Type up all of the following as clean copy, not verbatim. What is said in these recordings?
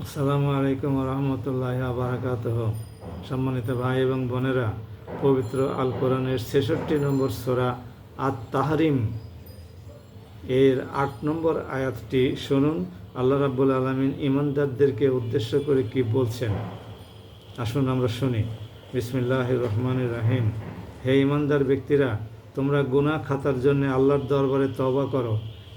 আসসালামু আলাইকুম রহমতুল্লাহ বারাকাতুহ। সম্মানিত ভাই এবং বোনেরা, পবিত্র আল কোরআনের ৬৬ নম্বর সূরা আত তাহরিম এর ৮ নম্বর আয়াতটি শুনুন। আল্লাহ রাব্বুল আলামিন ঈমানদারদেরকে উদ্দেশ্য করে কি বলছেন, আসুন আমরা শুনি। বিসমিল্লাহির রহমানির রহিম। হে ঈমানদার ব্যক্তিরা, তোমরা গুনাহ খাতার জন্য আল্লাহর দরবারে তওবা করো,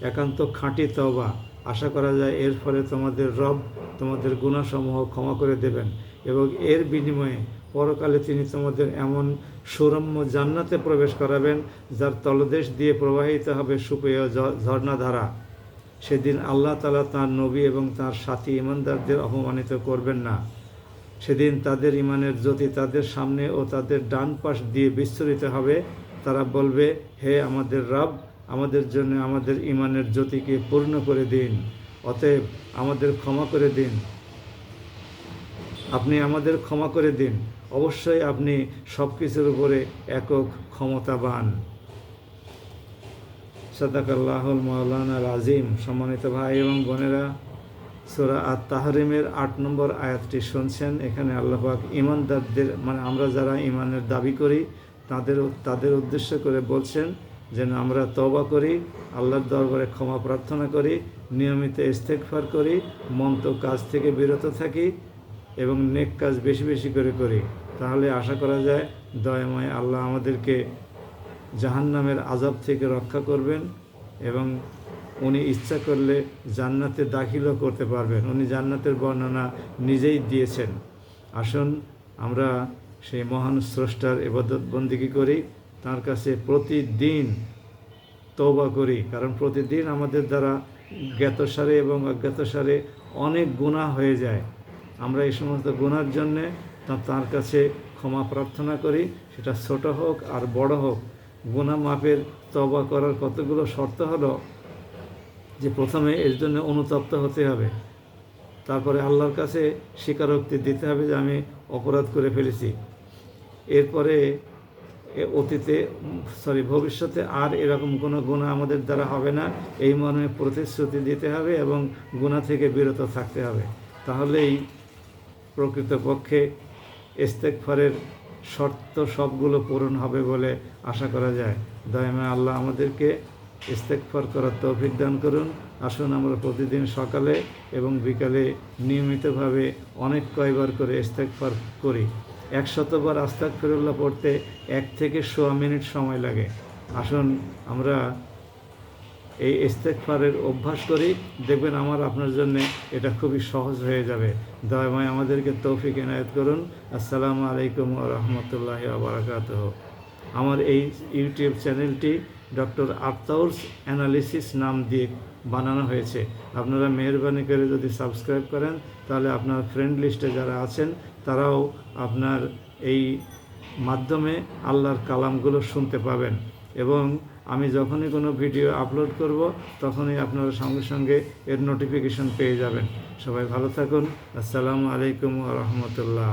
একান্ত খাঁটি তওবা। আশা করা যায় এর ফলে তোমাদের রব তোমাদের গুনাহসমূহ ক্ষমা করে দেবেন এবং এর বিনিময়ে পরকালে তিনি তোমাদের এমন সুরম্য জান্নাতে প্রবেশ করাবেন যার তলদেশ দিয়ে প্রবাহিত হবে সুপেয় ঝর্ণাধারা। সেদিন আল্লাহ তাআলা তাঁর নবী এবং তাঁর সাথী ঈমানদারদের অপমানিত করবেন না। সেদিন তাদের ঈমানের জ্যোতি তাদের সামনে ও তাদের ডান পাশ দিয়ে বিস্তৃত হবে। তারা বলবে, হে আমাদের রব, আমাদের জন্য আমাদের ঈমানের জ্যোতিকে পূর্ণ করে দিন, অতএব আমাদের ক্ষমা করে দিন, আপনি আমাদের ক্ষমা করে দিন। অবশ্যই আপনি সব কিছুর উপরে একক ক্ষমতাবান। সাদাকাল্লাহুল মাওলানাল আজিম। সম্মানিত ভাই এবং বোনেরা, সূরা আত তাহরিমের ৮ নম্বর আয়াতটি শুনছেন। এখানে আল্লাহ পাক ঈমানদারদের, মানে আমরা যারা ঈমানের দাবি করি তাদের উদ্দেশ্য করে বলছেন যেন আমরা তওবা করি, আল্লাহর দরবারে ক্ষমা প্রার্থনা করি, নিয়মিত ইস্তেগফার করি, মন্দ কাজ থেকে বিরত থাকি এবং নেক কাজ বেশি বেশি করে করি। তাহলে আশা করা যায় দয়াময় আল্লাহ আমাদেরকে জাহান্নামের আযাব থেকে রক্ষা করবেন এবং উনি ইচ্ছা করলে জান্নাতে দাখিলও করতে পারবেন। উনি জান্নাতের বর্ণনা নিজেই দিয়েছেন। আসুন আমরা সেই মহান স্রষ্টার ইবাদত বন্দেগী করি, তার কাছে প্রতিদিন তওবা করি, কারণ প্রতিদিন আমাদের দ্বারা জ্ঞাতসারে এবং অজ্ঞাতসারে অনেক গুনাহ হয়ে যায়। আমরা এই সমস্ত গুনার জন্যে তার কাছে ক্ষমা প্রার্থনা করি, সেটা ছোট হোক আর বড় হোক। গুনাহ মাপের তওবা করার কতগুলো শর্ত হলো যে প্রথমে এর জন্য অনুতপ্ত হতে হবে, তারপরে আল্লাহর কাছে স্বীকারোক্তি দিতে হবে যে আমি অপরাধ করে ফেলেছি। এরপরে ভবিষ্যতে আর এরকম কোনো গুনাহ আমাদের দ্বারা হবে না, এই মর্মে প্রতিশ্রুতি দিতে হবে এবং গুনাহ থেকে বিরত থাকতে হবে। তাহলেই প্রকৃতপক্ষে ইস্তেগফারের শর্ত সবগুলো পূরণ হবে বলে আশা করা যায়। দয়াময় আল্লাহ আমাদেরকে ইস্তেগফার করার তৌফিক দান করুন। আসুন আমরা প্রতিদিন সকালে এবং বিকালে নিয়মিতভাবে অনেক কয়বার করে ইস্তেগফার করি। ১০০ বার আস্তাগফিরুল্লাহ পড়তে ১ থেকে সোয়া মিনিট সময় লাগে। আসুন আমরা এই ইস্তেগফারের অভ্যাস করি, দেখবেন আপনার জন্য এটা খুবই সহজ হয়ে যাবে। দয়াময় আমাদেরকে তৌফিক এনায়েত করুন। আসসালামু আলাইকুম ওয়া রাহমাতুল্লাহি ওয়া বারাকাতুহ। আমার এই ইউটিউব চ্যানেলটি ডক্টর আফতাউস অ্যানালিসিস নাম দিয়ে বানানো হয়েছে। আপনারা মেহরবানি করে যদি সাবস্ক্রাইব করেন তাহলে আপনার ফ্রেন্ড লিস্টে যারা আছেন তারাও আপনার এই মাধ্যমে আল্লাহর কালামগুলো শুনতে পাবেন এবং আমি যখনই কোনো ভিডিও আপলোড করব তখনই আপনারা সঙ্গে সঙ্গে এর নোটিফিকেশন পেয়ে যাবেন। সবাই ভালো থাকুন। আসসালামু আলাইকুম ওয়া রাহমাতুল্লাহ।